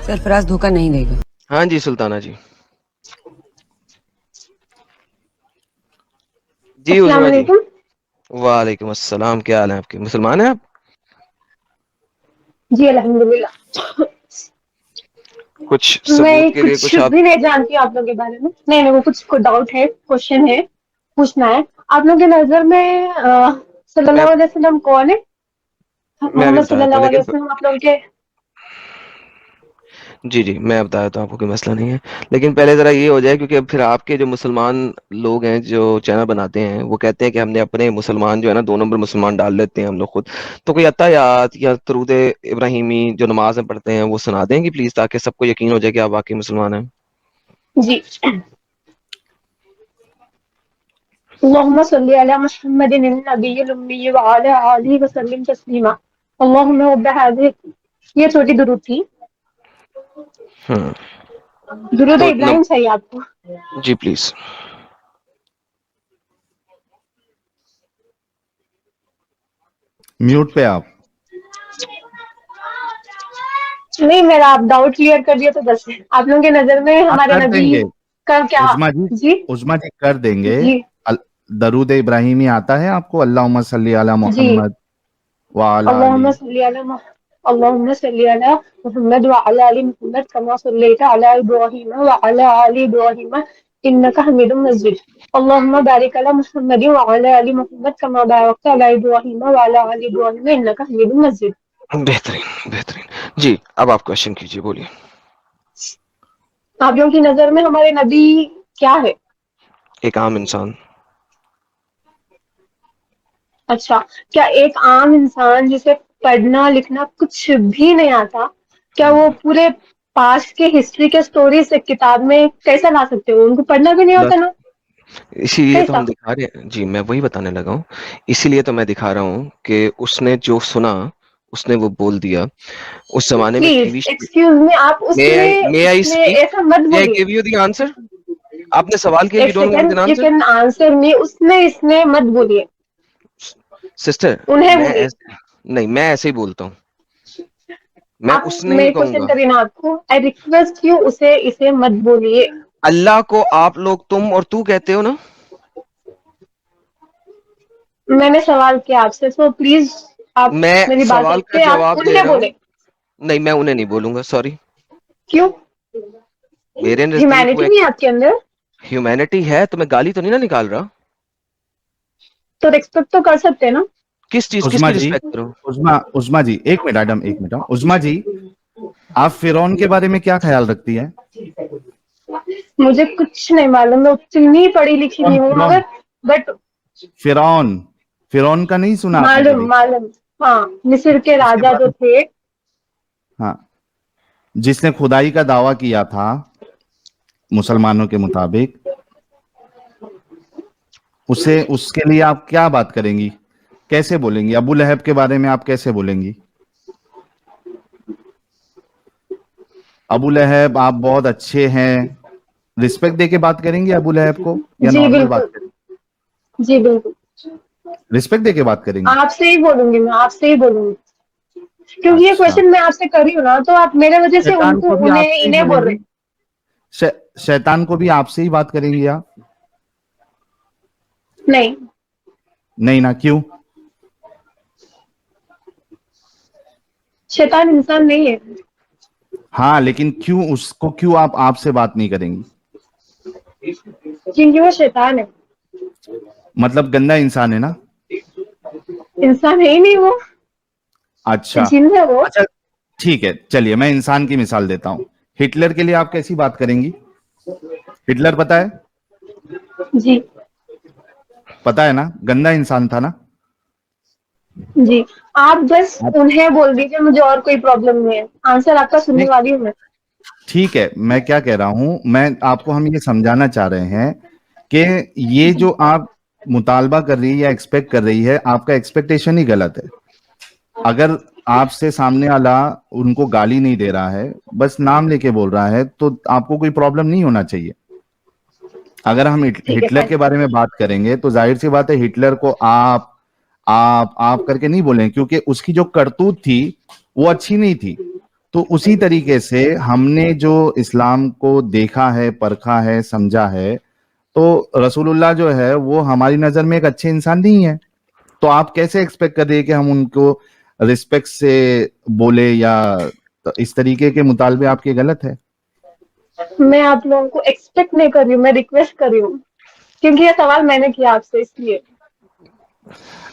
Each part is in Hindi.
सरफराज धोखा नहीं देगा। हाँ जी सुल्ताना जी। जी अस्सलाम उजमा जी। वालेकुम। वालेकुम अस्सलाम, क्या हाल है आपके? मुसलमान हैं आप? जी अल्हम्दुलिल्लाह। कुछ सबूत मैं के लिए कुछ कुछ आप? भी नहीं जानती आप लोगों के बारे में। नहीं, वो कुछ डाउट है, क्वेश्चन है, पूछना है। आप लोगों की नज़र में मैं सल्लल्लाहु अलैहि वसल्लम कौन है? मैं भी मोहम्मद बता देता हूँ सल्लल्लाहु अलैहि लेकिन वसल्लम आप लोगों के। जी मैं बता देता हूँ आपको, कोई मसला नहीं है। लेकिन पहले जरा ये हो जाए, क्योंकि अब फिर आपके जो मुसलमान लोग हैं जो चैनल बनाते हैं वो कहते हैं कि हमने अपने मुसलमान जो है ना, 2 नंबर मुसलमान डाल लेते हैं हम लोग खुद। तो कोई अत्तायात या दरूद इब्राहिमी जो नमाज में पढ़ते हैं वो सुना देंगे प्लीज, ताकि सबको यकीन हो जाए कि आप वाकई मुसलमान हैं। जी। अल्लाहुम्मा सल्ली अला मुहम्मदिन नबिय्यिल उम्मी व अला आलिहि व सल्लिम तस्लीमा। अल्लाहुम्मा रब्ब हाज़िहि। ये छोटी दुरूद थी। हम्म। दुरूद तो इब्राहिम चाहिए आपको? जी प्लीज। म्यूट पे आप। नहीं, मेरा आप डाउट क्लियर कर दिया तो बस है। आप लोगों की नज़र में आप हमारे कर नबी देंगे का क्या? उजमा जी। जी उजमा जी कर देंगे। जी अल- दरूद इब्राहिमी आता है आपको? अल्लाहुम्मा सल्ली अला जी। मोहम्मद व अला आली। अल्लाहुम्मा सल्ली अला अल्लाहुम्मा सल्ली अला मुहम्मद व अला आलि मुहम्मद कमा सल्लैता अला इब्राहीम व अला आलि इब्राहीम इन्नका हमीदुम मजीद। अल्लाहुम्मा बारिक अला मुहम्मद व अला आलि मुहम्मद कमा बारकता अला इब्राहीम व अला आलि इब्राहीम इन्नका हमीदुम मजीद। बेहतरीन बेहतरीन जी। अब आप क्वेश्चन कीजिए, बोलिए। आप लोगों की नज़र में हमारे नबी क्या है? एक आम इंसान। अच्छा, क्या एक आम इंसान जिसे पढ़ना लिखना कुछ भी नहीं आता, क्या वो पूरे पास्ट के हिस्ट्री के स्टोरीज एक किताब में कैसे ला सकते हो? उनको पढ़ना भी नहीं ला होता ना, इसीलिए तो कैसा? हम दिखा रहे हैं जी, मैं वही बताने लगा हूँ। इसीलिए तो मैं दिखा रहा हूँ कि उसने जो सुना उसने वो बोल दिया। उस जमाने में प्लीज टीवी। एक्सक्यूज मी, आप उसमें मे आई उसमें स्पीक? ऐसा मत मे आई बोलिए। Give you the answer? आपने सवाल किया, एक you don't want an second, you answer? Can answer me, उसमें इसमें मत बोलिए, सिस्टर, उन्हें मैं बोलिए। नहीं, मैं ऐसे ही बोलता हूँ। मैं आप उसने ही मेरे क्वेश्चन कहूंगा। करिए ना, आपको आई रिक्वेस्ट यू, उसे इसे मत बोलिए। अल्लाह को आप लोग तुम और तू कहते हो ना? मैंने सवाल किया आपसे, सो प्लीज आप मैं मेरी बात सवाल का रखते, आप जवाब दे उन्हें रहा हूँ। बोले। नहीं, मैं उन्हें नहीं बोलूंगा, सॉरी। क्यों? मेरे नजदीक वो ह्यूमैनिटी नहीं है आपके अंदर? ह्यूमैनिटी है, तो मैं गाली तो नहीं ना निकाल रहा। तो रिस्पेक्ट तो कर सकते हैं ना? किस चीज, उजमा किसकी जी। रिस्पेक्ट करूं? उजमा जी, एक मिनट मैडम, एक मिनट। उजमा जी, आप फिरौन के बारे में क्या ख्याल रखती है? मुझे कुछ नहीं मालूम, मैं उतनी पढ़ी लिखी कौन नहीं हूँ, फिरौन? मगर बट फिरौन। फिरौन का नहीं सुना आपने मालूम कभी? मालूम। हाँ, मिस्र के जिसके राजा जो बारे थे। हाँ, जिसने खुदाई का दावा किया था मुसलमानों के मुताबिक, उसे उसके लिए आप क्या बात करेंगी? कैसे बोलेंगी? अबू लहब के बारे में आप कैसे बोलेंगी? अबू लहब आप बहुत अच्छे हैं, रिस्पेक्ट देके बात करेंगी अबू लहब को, या जी नॉर्मल बात बिल्कुल, करेंगी? जी बिल्कुल। रिस्पेक्ट देके बात करेंगी? आपसे ही बोलूंगी, मैं आपसे ही बोलूंगी, क्योंकि ये अच्छा। क्वेश्चन मैं आपसे कर रही हूँ ना, तो आप मेरे वजह से शैतान उनको को भी उन्हें आपसे ही इन्हें बोल रहे बोलेंगी? शैतान को भी आपसे ही बात करेंगी आप? नहीं। नहीं ना, क्यों? शैतान इंसान नहीं है। हाँ, लेकिन क्यों उसको, क्यों आप आपसे बात नहीं करेंगी? क्योंकि वो शैतान है, मतलब गंदा इंसान है ना? इंसान है ही नहीं वो, अच्छा। जिन है वो। अच्छा, ठीक है, चलिए मैं इंसान की मिसाल देता हूं। हिटलर के लिए आप कैसी बात करेंगी? हिटलर पता है? जी पता है ना, गंदा इंसान था ना? जी। आप बस आप उन्हें बोल दीजिए, मुझे और कोई प्रॉब्लम नहीं है, आंसर आपका सुनने नहीं, वाली हूँ मैं। ठीक है, मैं क्या कह रहा हूं, मैं आपको, हम ये समझाना चाह रहे हैं कि ये जो आप मुतालबा कर रही है या एक्सपेक्ट कर रही है, आपका एक्सपेक्टेशन ही गलत है। अगर आपसे सामने वाला उनको गाली नहीं दे रहा है, बस नाम लेके बोल रहा है, तो आपको कोई प्रॉब्लम नहीं होना चाहिए। अगर हम ठीक है, हिटलर के बारे में बात करेंगे तो जाहिर सी बात है, हिटलर को आप करके नहीं बोलें, क्योंकि उसकी जो करतूत थी वो अच्छी नहीं थी। तो उसी तरीके से हमने जो इस्लाम को देखा है, परखा है, समझा है, तो रसूलुल्लाह जो है वो हमारी नजर में एक अच्छे इंसान नहीं है। तो आप कैसे एक्सपेक्ट कर रहे हैं कि हम उनको रिस्पेक्ट से बोले, या तो इस तरीके के मुतालबे आपके गलत है। मैं आप लोगों को एक्सपेक्ट नहीं कर रही हूँ, मैं रिक्वेस्ट कर रही हूँ, क्योंकि ये सवाल मैंने किया आपसे इसलिए।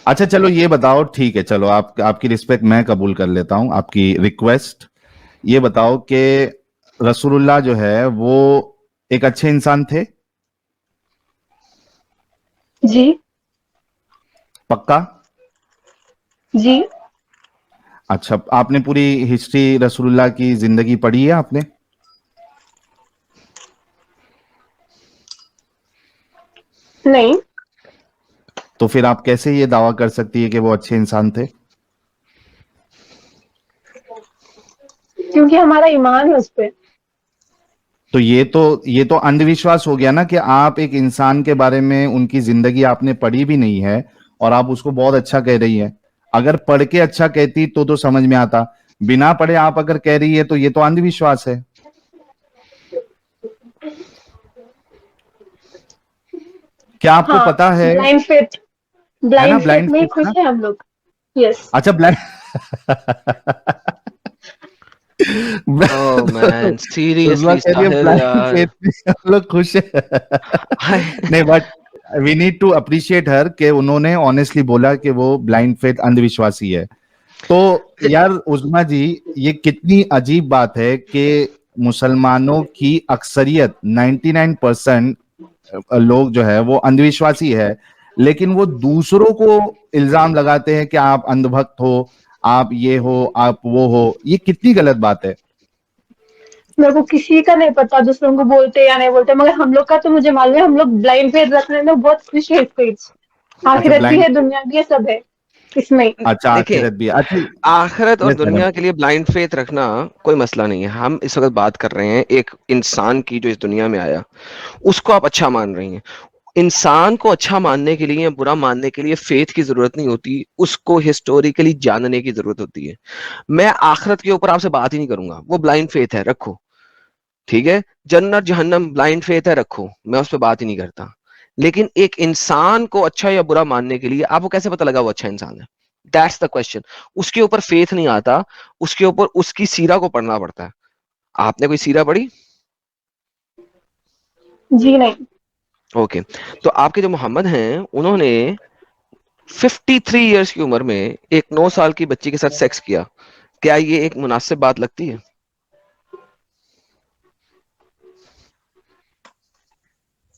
अच्छा चलो ये बताओ, ठीक है, चलो आपकी रिस्पेक्ट मैं कबूल कर लेता हूं, आपकी रिक्वेस्ट। ये बताओ कि रसूलुल्लाह जो है वो एक अच्छे इंसान थे? जी। पक्का? जी। अच्छा, आपने पूरी हिस्ट्री रसूलुल्लाह की जिंदगी पढ़ी है आपने? नहीं। तो फिर आप कैसे ये दावा कर सकती है कि वो अच्छे इंसान थे? क्योंकि हमारा ईमान है उस पे। तो ये तो अंधविश्वास हो गया ना, कि आप एक इंसान के बारे में उनकी जिंदगी आपने पढ़ी भी नहीं है और आप उसको बहुत अच्छा कह रही है। अगर पढ़ के अच्छा कहती तो समझ में आता। बिना पढ़े आप अगर कह रही है तो ये तो अंधविश्वास है। क्या आपको हाँ, पता ब्लाइंड फेथ, है ना, ब्लाइंड फेथ ब्लाइंड में ही फेथ है खुश ना? है हम लोग। यस। अच्छा, blind oh man, Uzma seriously कह रही है साहिल ब्लाइंड यार। फेथ में हम लोग खुश है। हाय। नहीं, but we need to appreciate her कि उन्होंने ऑनेस्टली बोला कि वो ब्लाइंड फेथ अंधविश्वासी है। तो यार उस्मा जी, ये कितनी अजीब बात है कि मुसलमानों की अक्सरियत 99% लोग जो है वो अंधविश्वासी है, लेकिन वो दूसरों को इल्जाम लगाते हैं कि आप अंधभक्त हो, आप ये हो, आप वो हो। ये कितनी गलत बात है। मेरे को किसी का नहीं पता दूसरों को बोलते या नहीं बोलते, मगर हम लोग का तो मुझे मालूम है, हम लोग ब्लाइंड फेथ रखने में बहुत खुश है। इस पेज अच्छा, आखिरत भी ब्लाइंड, है, दुनिया भी है, सब है इसमें। अच्छा देखिए, आखिरत भी अच्छा। आखिरत और मैं समझ, दुनिया के लिए ब्लाइंड फेथ रखना कोई मसला नहीं है। हम इस वक्त बात कर रहे हैं एक इंसान की जो इस दुनिया में आया, उसको आप अच्छा मान रही हैं। इंसान को अच्छा मानने के लिए या बुरा मानने के लिए फेथ की जरूरत नहीं होती, उसको हिस्टोरिकली जानने की जरूरत होती है। मैं आखिरत के ऊपर आपसे बात ही नहीं करूंगा, वो ब्लाइंड फेथ है, रखो। ठीक है, जन्नत जहन्नम ब्लाइंड फेथ है, रखो, मैं उस पर बात ही नहीं करता। लेकिन एक इंसान को अच्छा या बुरा मानने के लिए आपको कैसे पता लगा वो अच्छा इंसान है? That's the question. उसके ऊपर फेथ नहीं आता, उसके ऊपर उसकी सीरा को पढ़ना पड़ता है। आपने कोई सीरा पढ़ी? जी नहीं। ओके। तो आपके जो मोहम्मद हैं, उन्होंने 53 ईयर्स की उम्र में एक 9 साल की बच्ची के साथ सेक्स किया। क्या ये एक मुनासिब बात लगती है?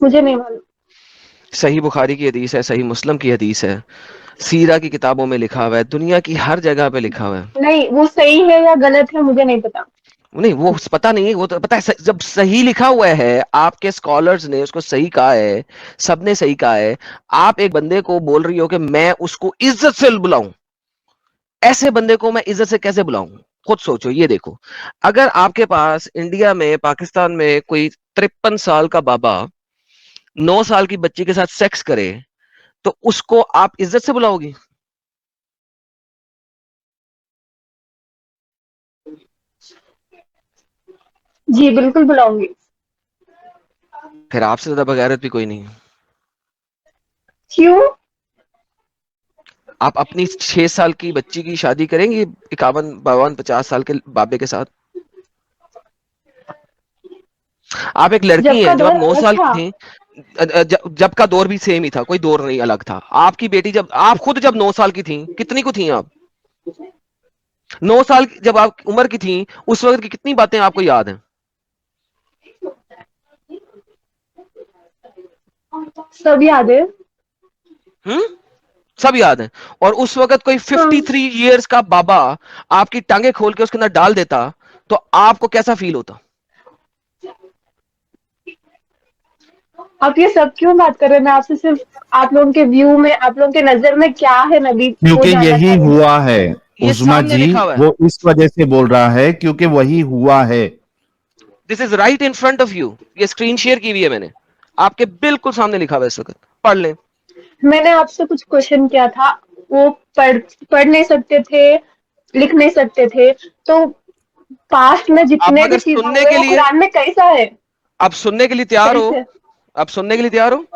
मुझे नहीं मालूम। सही बुखारी की हदीस है, सही मुस्लिम की हदीस है, सीरा की किताबों में लिखा हुआ है, दुनिया की हर जगह पे लिखा हुआ है। नहीं, वो सही है या गलत है मुझे नहीं पता। नहीं, वो पता नहीं है, वो तो पता है। जब सही लिखा हुआ है, आपके स्कॉलर्स ने उसको सही कहा है, सबने सही कहा है, आप एक बंदे को बोल रही हो कि मैं उसको इज्जत से बुलाऊं। ऐसे बंदे को मैं इज्जत से कैसे बुलाऊं? खुद सोचो, ये देखो। अगर आपके पास इंडिया में, पाकिस्तान में कोई 53 साल का बाबा 9 साल की बच्ची के साथ सेक्स करे, तो उसको आप इज्जत से बुलाओगी? जी बिल्कुल बुलाऊंगी। फिर आपसे ज्यादा बगैरत भी कोई नहीं है। क्यों? आप अपनी 6 साल की बच्ची की शादी करेंगी 51 52 50 साल के बाबे के साथ? आप एक लड़की जब का हैं, जब आप दौर नौ अलग साल था। की थी, जब का दौर भी सेम ही था, कोई दौर नहीं अलग था। आपकी बेटी जब, आप खुद जब 9 साल की थी, कितनी को थी आप? 9 साल जब आप उम्र की थी, उस वक्त की कितनी बातें आपको याद हैं? सब याद है। हम्म, सब याद है। और उस वक्त कोई हाँ। 53 ईयर्स का बाबा आपकी टांगे खोल के उसके अंदर डाल देता, तो आपको कैसा फील होता? आप ये सब क्यों बात कर रहे हैं? मैं आपसे सिर्फ आप लोगों के व्यू में, आप लोगों के नजर में क्या है नबी, वो क्योंकि जानना यही चाह रही हूँ। हुआ है ये उस्मा सामने जी, लिखा हुआ है। वो इस वजह से बोल रहा है क्योंकि वही हुआ है। This is right in front of you, ये स्क्रीन शेयर की हुई है मैंने, आपके बिल्कुल सामने लिखा हुआ है इस वक्त, पढ़ लें। मैंने आपसे कुछ क्वेश्चन किया था, वो पढ़ पढ़ नहीं सकते थे, लिख नहीं सकते थे, तो पास्ट में आप जितने भी अगर चीजें सुनने हुए के वो लिए, कुरान में कैसा है? आप सुनने के लिए तैयार हो? कैसे? आप सुनने के लिए तैयार हो?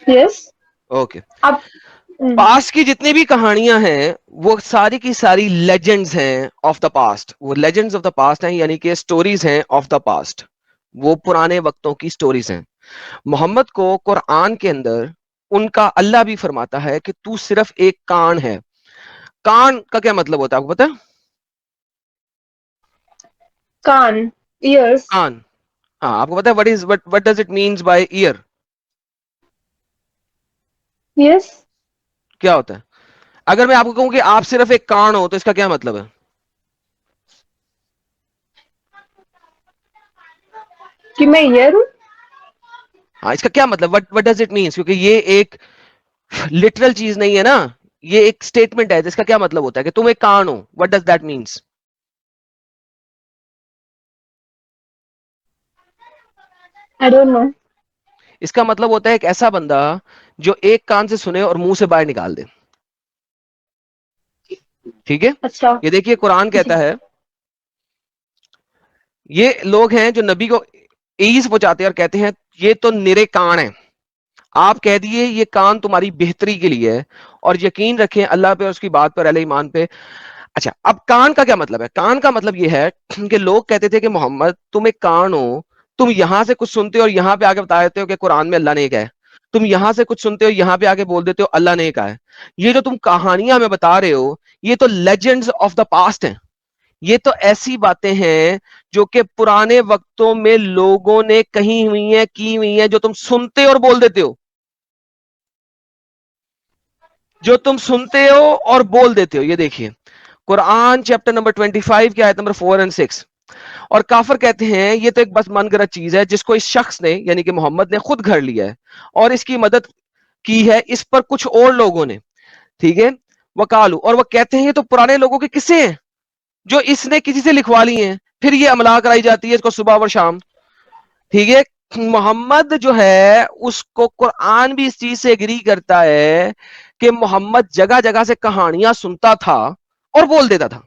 यस। ओके। अब पास्ट की जितनी भी कहानियां हैं वो सारी की सारी लेजेंड्स हैं ऑफ द पास्ट। वो लेजेंड्स ऑफ द पास्ट हैं, यानी कि स्टोरीज हैं ऑफ द पास्ट। वो पुराने वक्तों की स्टोरीज हैं। मोहम्मद को कुरान के अंदर उनका अल्लाह भी फरमाता है कि तू सिर्फ एक कान है। कान का क्या मतलब होता है आपको पता है? कान, ईयर्स। कान। हाँ, आपको पता है what does it means by year? Yes. क्या होता है? अगर मैं आपको कहूं कि आप सिर्फ एक कान हो तो इसका क्या मतलब है? कि मैं ईयर हूँ। हाँ, इसका क्या मतलब, व्हाट डज इट मीन्स? क्योंकि ये एक लिटरल चीज नहीं है ना, ये एक स्टेटमेंट है। जिसका क्या मतलब होता है कि तुम एक कान हो? What does that means? I don't know. इसका मतलब होता है एक ऐसा बंदा जो एक कान से सुने और मुंह से बाहर निकाल दे। ठीक है? अच्छा। ये देखिए कुरान कहता जी। है, ये लोग हैं जो नबी को ईज पहुंचाते हैं और कहते हैं ये तो निरे कान है। आप कह दिए ये कान तुम्हारी बेहतरी के लिए है, और यकीन रखें अल्लाह पे और उसकी बात पर, अहले ईमान पे। अच्छा, अब कान का क्या मतलब है? कान का मतलब यह है कि लोग कहते थे कि मोहम्मद तुम एक कान हो, तुम यहां से कुछ सुनते हो और यहां पे आके बता देते हो कि कुरान में अल्लाह ने कहा है। तुम यहां से कुछ सुनते हो, यहां पे आके बोल देते हो अल्लाह ने कहा है। ये जो तुम कहानियां में बता रहे हो, ये तो लेजेंड्स ऑफ द पास्ट हैं। ये तो ऐसी बातें हैं जो कि पुराने वक्तों में लोगों ने कही हुई हैं, की हुई हैं, जो तुम सुनते और बोल देते हो। जो तुम सुनते हो और बोल देते हो। ये देखिए कुरान चैप्टर नंबर 25 की आयत नंबर 4 और 6। और काफर कहते हैं ये तो एक बस मनगढ़ंत चीज है जिसको इस शख्स ने यानी कि मोहम्मद ने खुद घर लिया है, और इसकी मदद की है इस पर कुछ और लोगों ने। ठीक है? वकालू, और वह कहते हैं ये तो पुराने लोगों के किस्से हैं जो इसने किसी से लिखवा लिए हैं, फिर ये अमला कराई जाती है इसको सुबह और शाम। ठीक है? मोहम्मद जो है उसको कुरान भी इस चीज से एग्री करता है कि मोहम्मद जगह जगह से कहानियां सुनता था और बोल देता था।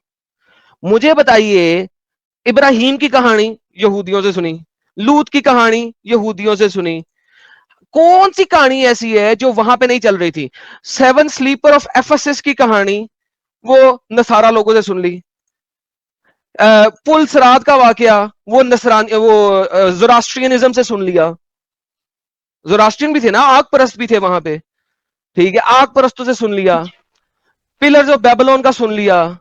मुझे बताइए, इब्राहिम की कहानी यहूदियों से सुनी, लूत की कहानी यहूदियों से सुनी, कौन सी कहानी ऐसी है जो वहां पे नहीं चल रही थी? सेवन स्लीपर ऑफ एफेसस की कहानी वो नसारा लोगों से सुन ली। पुल सरात का वाकया वो जोरास्ट्रियनिज्म से सुन लिया। जोरास्ट्रियन भी थे ना, आग परस्त भी थे वहां पे। ठीक है? आग परस्तों से सुन लिया। पिलर्स ऑफ बेबीलोन का सुन लिया।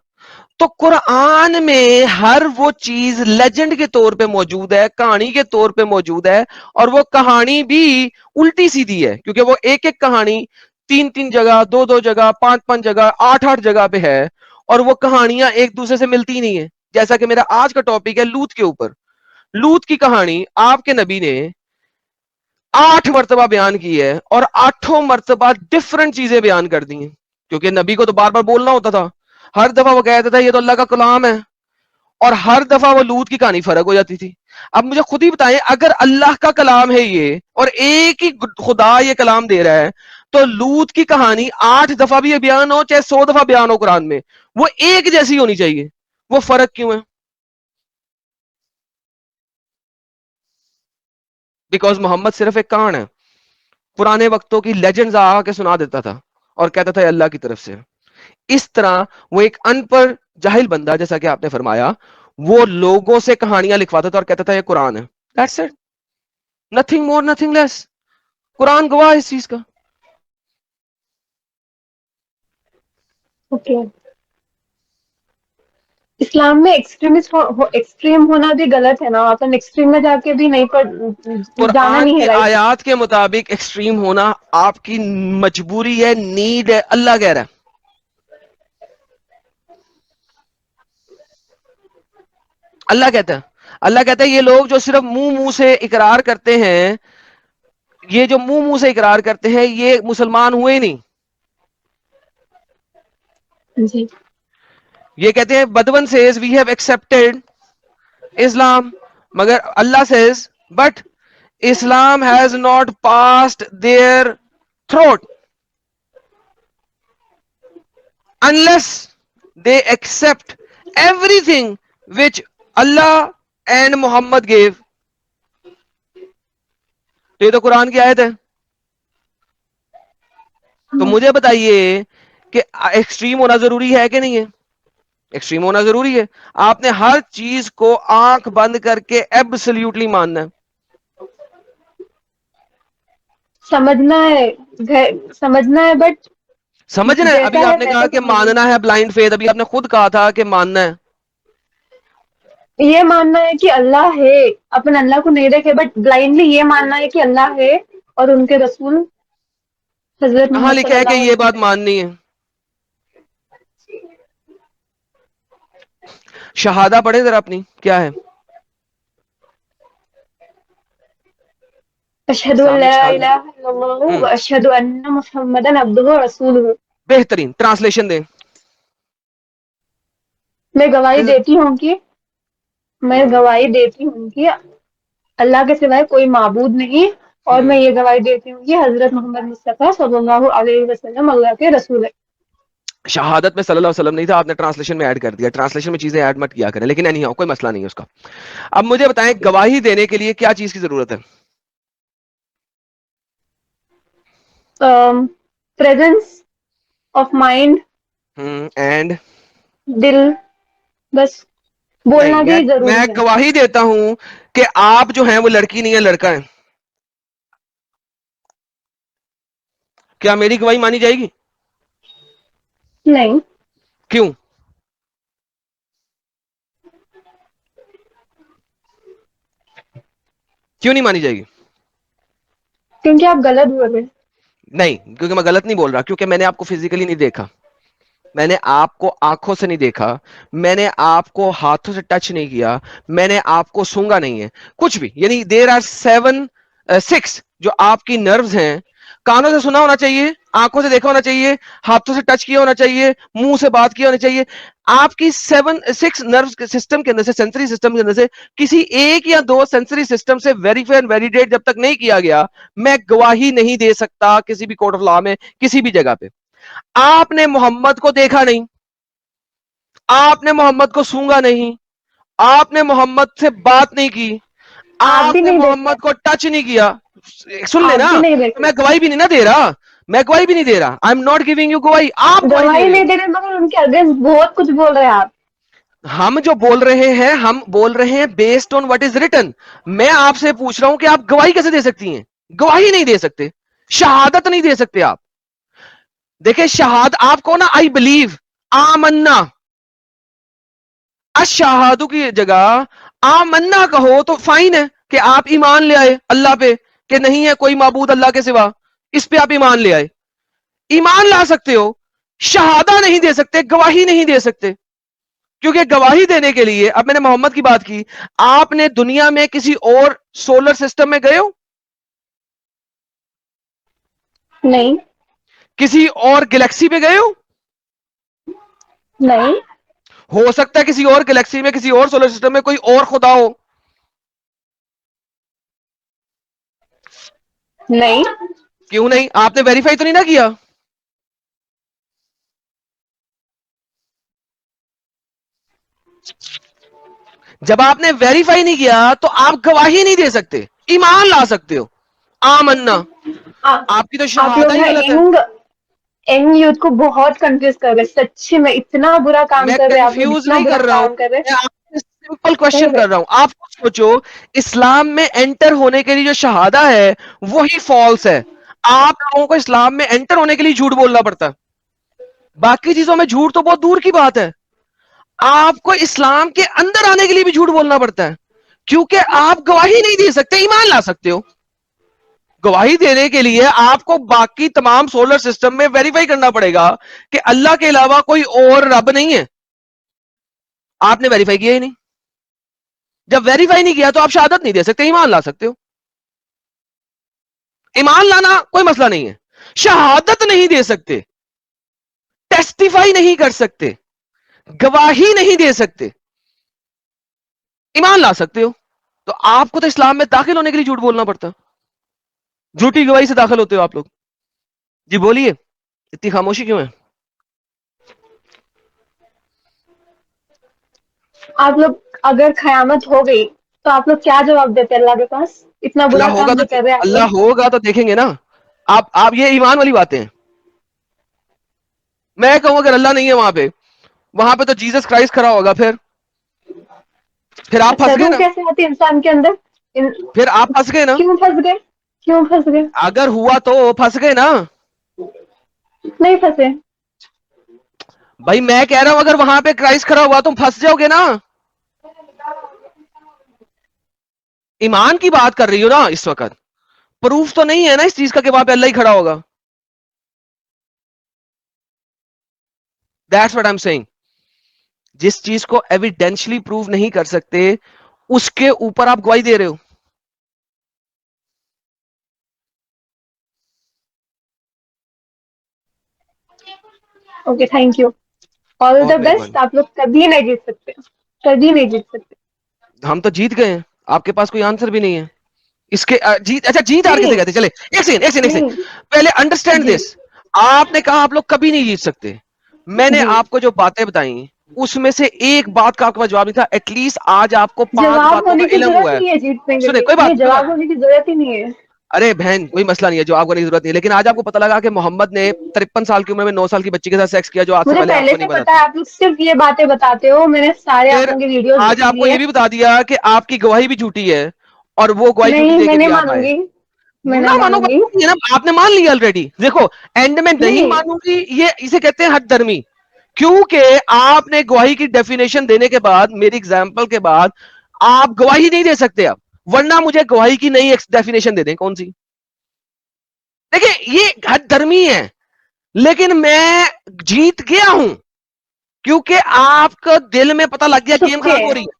तो कुरान में हर वो चीज लेजेंड के तौर पे मौजूद है, कहानी के तौर पे मौजूद है। और वो कहानी भी उल्टी सीधी है, क्योंकि वो एक एक कहानी तीन तीन जगह, दो दो जगह, पांच पांच जगह, आठ आठ जगह पे है। और वो कहानियां एक दूसरे से मिलती नहीं है। जैसा कि मेरा आज का टॉपिक है लूत के ऊपर। लूत की कहानी आपके नबी ने 8 मरतबा बयान की है, और आठों मरतबा डिफरेंट चीजें बयान कर दी हैं, क्योंकि नबी को तो बार बार बोलना होता था। हर दफा वो कहता था ये तो अल्लाह का कलाम है, और हर दफा वो लूत की कहानी फर्क हो जाती थी। अब मुझे खुद ही बताएं, अगर अल्लाह का कलाम है ये और एक ही खुदा ये कलाम दे रहा है, तो लूत की कहानी 8 दफा भी बयान हो चाहे 100 दफा बयान हो कुरान में, वो एक जैसी होनी चाहिए। वो फर्क क्यों है? बिकॉज मोहम्मद सिर्फ एक कान है। पुराने वक्तों की लेजेंड्स आके सुना देता था और कहता था अल्लाह की तरफ से। इस तरह वो एक अनपढ़ जाहिल बंदा, जैसा कि आपने फरमाया, वो लोगों से कहानियां लिखवाता था और कहता था ये कुरान है। That's it, nothing more nothing less. Quran गवाह है इस चीज का। ओके। इस्लाम में एक्सट्रीम होना भी गलत है ना? अपन एक्सट्रीम में जाके भी नहीं जाना कुरान नहीं की है, राइट? आयत के मुताबिक एक्सट्रीम होना आपकी मजबूरी है, नीड है। अल्लाह कह रहा है, अल्लाह कहता है ये लोग जो सिर्फ मुंह मुंह से इकरार करते हैं, ये जो मुंह मुंह से इकरार करते हैं, ये मुसलमान हुए नहीं। जी। ये कहते हैं Bedouin says we have accepted Islam, मगर Allah says but Islam has not passed their throat unless they accept everything which Allah and Muhammad gave. तो ये तो कुरान की आयत है। तो मुझे बताइए कि एक्सट्रीम होना जरूरी है कि नहीं है? एक्सट्रीम होना जरूरी है। आपने हर चीज को आंख बंद करके एब्सोल्युटली मानना है। समझना है बट समझना है। जैसा अभी है आपने कहा वैसा कि समझना मानना है ब्लाइंड फेथ, अभी आपने खुद कहा था कि मानना है। है। ये मानना है कि अल्लाह है, अपन अल्लाह को नहीं देखे बट ब्लाइंडली ये मानना है कि अल्लाह है और उनके रसूल हजरत कहां मोहम्मद लिखा है कि सल्लल्लाहु ये अलैहि बात वसल्लम। माननी है? शहादा पढ़े जरा अपनी, क्या है अशहदु अन ला इस्लामिक शहादा? इलाहा इल्लल्लाह हम्म, व अशहदु अन्ना मुहम्मदन अब्दुहु व रसूलुहु। बेहतरीन ट्रांसलेशन दें। मैं गवाही इस- देती हूँ कि मैं हम्म, गवाही देती हूँ कि अल्लाह के सिवाय कोई माबूद नहीं, और मैं हम्म। ये गवाही देती हूँ कि हजरत मोहम्मद मुस्तफ़ा सल्लल्लाहु अलैहि वसल्लम अल्लाह के रसूल है। शहादत में सल्लल्लाहु अलैहि वसल्लम नहीं था, आपने ट्रांसलेशन में ऐड कर दिया। ट्रांसलेशन में चीजें ऐड मत किया करें, लेकिन नहीं, कोई मसला नहीं है उसका। अब मुझे बताएं, गवाही देने के लिए क्या चीज की जरूरत है? प्रेजेंस ऑफ माइंड, एंड दिल, बस नहीं, बोलना मैं भी जरूरी मैं है। गवाही देता हूं कि आप जो हैं वो लड़की नहीं है, लड़का है। क्या मेरी गवाही मानी जाएगी? नहीं, क्यों? क्यों नहीं मानी जाएगी? क्योंकि आप गलत बोल रहे हैं। नहीं, क्योंकि मैं गलत नहीं बोल रहा, क्योंकि मैंने आपको फिजिकली नहीं देखा, मैंने आपको आंखों से नहीं देखा, मैंने आपको हाथों से टच नहीं किया, मैंने आपको सूंघा नहीं है, कुछ भी। यानी देर आर 6 जो आपकी नर्व्स हैं। कानों से सुना होना चाहिए, आंखों से देखा होना चाहिए, हाथों से टच किया होना चाहिए, मुंह से बात की होनी चाहिए। आपकी 6 नर्व सिस्टम के अंदर से, सेंसरी सिस्टम के अंदर से किसी एक या दो सेंसरी सिस्टम से वेरीफाई एंड वैलिडेट जब तक नहीं किया गया, मैं गवाही नहीं दे सकता किसी भी कोर्ट ऑफ लॉ में, किसी भी जगह पे। आपने मोहम्मद को देखा नहीं, आपने मोहम्मद को सूंघा नहीं, आपने मोहम्मद से बात नहीं की, आप भी आपने नहीं देखे, मोहम्मद को टच नहीं किया। सुन आप लेना, भी नहीं तो देखे। मैं गवाही भी नहीं ना दे रहा। मैं गवाही भी नहीं दे रहा। I am not giving you गवाही, आप गवाही दे गवाही रहे नहीं हो। दे रहे मगर उनके अगेंस्ट बहुत कुछ बोल रहे हैं आप। हम जो बोल रहे हैं, हम बोल रहे हैं based on what is written. मैं आपसे पूछ रहा हूं कि आप गवाही कैसे दे सकती हैं? गवाही नहीं दे सकते, शहादत नहीं दे सकते आप। देखिए, शहाद आपको ना, आई बिलीव, आमन्ना, अशहादु की जगह आमन्ना कहो तो फाइन है कि आप ईमान ले आए अल्लाह पे, कि नहीं है कोई माबूद अल्लाह के सिवा, इस पे आप ईमान ले आए। ईमान ला सकते हो, शहादा नहीं दे सकते, गवाही नहीं दे सकते। क्योंकि गवाही देने के लिए, अब मैंने मोहम्मद की बात की, आपने दुनिया में किसी और सोलर सिस्टम में गए हो? नहीं, किसी और गैलेक्सी पे गए हो? नहीं, हो सकता है किसी और गैलेक्सी में, किसी और सोलर सिस्टम में कोई और खुदा हो। नहीं, क्यों नहीं? आपने वेरीफाई तो नहीं ना किया। जब आपने वेरीफाई नहीं किया तो आप गवाही नहीं दे सकते, ईमान ला सकते हो, आमन्ना। आ, आपकी तो आप लोग शहादा ही ना गलत है। यंग यंग यूथ को बहुत कंफ्यूज कर रहे हैं, सच्ची में इतना बुरा काम मैं कर रहे हैं आप लोग, कंफ्यूज इतना नहीं बुरा कर रहा हूं, काम कर रहे हैं। मैं आपसे सिंपल कर क्वेश्चन रहे कर रहा हूं। आप खुद सोचो, इस्लाम में एंटर होने के लिए जो शहादा है वही फॉल्स है। आप लोगों को इस्लाम में एंटर होने के लिए झूठ बोलना पड़ता है, बाकी चीजों में झूठ तो बहुत दूर की बात है। आपको इस्लाम के अंदर आने के लिए भी झूठ बोलना पड़ता है, क्योंकि आप गवाही नहीं दे सकते, ईमान ला सकते हो। गवाही देने के लिए आपको बाकी तमाम सोलर सिस्टम में वेरीफाई करना पड़ेगा कि अल्लाह के अलावा कोई और रब नहीं है। आपने वेरीफाई किया ही नहीं। जब वेरीफाई नहीं किया तो आप शहादत नहीं दे सकते, ईमान ला सकते हो। ईमान लाना कोई मसला नहीं है, शहादत नहीं दे सकते, टेस्टिफाई नहीं कर सकते, गवाही नहीं दे सकते, ईमान ला सकते हो। तो आपको तो इस्लाम में दाखिल होने के लिए झूठ बोलना पड़ता। झूठी गवाही से दाखिल होते हो आप लोग। जी बोलिए, इतनी खामोशी क्यों है? आप लोग अगर क़यामत हो गई तो आप लोग क्या जवाब देते अल्लाह के पास? इतना बुरा काम जो कर रहे हैं आप अल्लाह लोग। होगा तो देखेंगे ना। आप ये ईमान वाली बातें हैं। मैं कहूँ अगर अल्लाह नहीं है वहां पे तो जीसस क्राइस्ट खड़ा होगा। फिर आप अच्छा, फंस गए रूह ना। कैसे आती है इंसान के अंदर? फिर आप फंस गए ना। क्यों फंस गए? क्यों फंस गए? अगर हुआ तो फंस गए ना। नहीं फंसे। भाई मैं कह रहा हूं अगर वहां पे क्राइस्ट खड़ा हुआ तुम फंस जाओगे ना। ईमान की बात कर रही हो ना इस वक्त। प्रूफ तो नहीं है ना इस चीज का कि वहां पे अल्लाह ही खड़ा होगा। That's what I am saying. जिस चीज को एविडेंशियली प्रूव नहीं कर सकते उसके ऊपर आप गवाही दे रहे हो। Okay, thank you. All the बहुत बेस्ट। मेहरबानी। आप लोग कभी नहीं जीत सकते, कभी नहीं जीत सकते। हम तो जीत गए हैं। आपके पास कोई आंसर भी नहीं है इसके। जीत, अच्छा जीत हार किसे नहीं, कहते हैं? चले एक सेकंड नहीं। पहले अंडरस्टैंड जी, दिस। आपने कहा आप लोग कभी नहीं जीत सकते। मैंने जी। आपको जो बातें बताई उसमें से एक बात का आपके पास जवाब नहीं था। एटलीस्ट आज आपको 5 जवाब बातों का होने की इल्म जरूरत हुआ है। नहीं है जीतने के सुने लिए, नहीं जवाब होने की जरूरत ही नहीं है। अरे बहन कोई मसला नहीं है जो आपको नहीं जरूरत नहीं है। लेकिन आज आपको पता लगा कि मोहम्मद ने 53 साल की उम्र में 9 साल की बच्ची के साथ सेक्स किया जो आज से मुझे पहले पहले आपको से नहीं पता पता था। है, आप लोग सिर्फ ये बातें बताते हो। मैंने सारे आप फिर लोगों की वीडियोस आज देख ली आपको ये है। भी बता दिया कि आपकी गवाही भी झूठी है और वो गवाही झूठी नहीं, दे मैं के नहीं भी आप आए। मानूंगी। मैं नहीं ना मानो बात मानूंगी। नहीं है ना। आपने मान लिया ऑलरेडी। देखो एंड में नहीं नहीं, मानूंगी ये इसे कहते हैं हद धर्मी। क्योंकि आपने गवाही की डेफिनेशन देने के बाद मेरी एग्जाम्पल के बाद आप गवाही नहीं दे सकते अब। वरना मुझे गवाही की नई डेफिनेशन दे दें कौन सी। देखिए ये हद धर्मी है। लेकिन मैं जीत गया हूं क्योंकि आपको दिल में पता लग गया गेम चुपके। खराब हो रही है।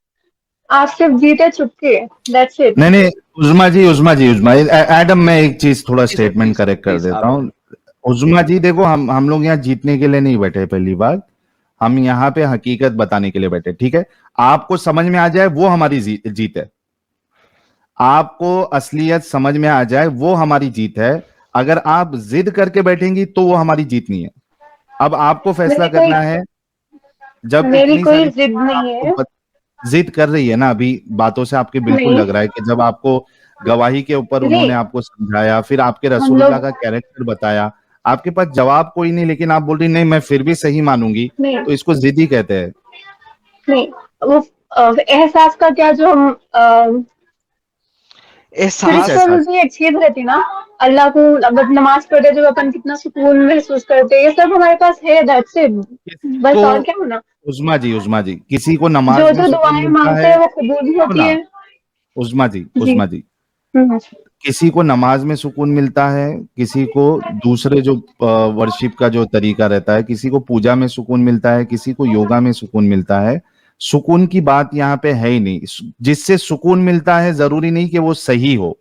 आप सिर्फ जीते चुपके, दैट्स इट। नहीं नहीं, उजमा जी, एडम, मैं एक चीज थोड़ा जी सर स्टेटमेंट प्लीज करेक्ट कर प्लीज देता आप हूँ। उजमा जी देखो, हम लोग यहाँ जीतने के लिए नहीं बैठे। पहली बात, हम यहाँ पे हकीकत बताने के लिए बैठे, ठीक है? आपको समझ में आ जाए वो हमारी जीत है। आपको असलियत समझ में आ जाए वो हमारी जीत है। अगर आप जिद करके बैठेंगी तो वो हमारी जीत नहीं है। अब आपको फैसला मेरी कोई करना है। जब मेरी इतनी कोई सारी जिद चीजें नहीं आपको है। जिद कर रही है ना, अभी बातों से आपके बिल्कुल नहीं, लग रहा है कि जब आपको गवाही के ऊपर उन्होंने नहीं। आपको समझाया, फिर आपके हम रसूलुल्लाह लोग का कैरेक्टर बताया, आपके पास जवाब कोई नहीं, लेकिन आप बोल रही नहीं मैं फिर भी सही मानूंगी, नहीं, तो इसको जिद ही कहते हैं। नहीं। वो एहसास का क्या, जो हम एहसास। किस एहसास? स्पिरिचुअल भी एक चीज रहती ना। अल्लाह को जब नमाज पढ़ते जब अपन कितना सुकून महसूस करते हैं, ये सब हमारे पास है, दैट्स इट। किसको? बस और क्या होना। उजमा जी, किसी को जो नमाज में जो सुकून दुआएं मिलता मांगते है। हैं वो कबूल भी सुनो होती ना, है। जी। उजमा जी, हम्म। किसी को नमाज में सुकून मिलता है, किसी को दूसरे जो वर्शिप का जो तरीका रहता है, किसी को पूजा में सुकून मिलता है, किसी को योगा में सुकून मिलता है। सुकून की बात यहाँ पे है ही नहीं। जिससे सुकून मिलता है जरूरी नहीं कि वो सही हो।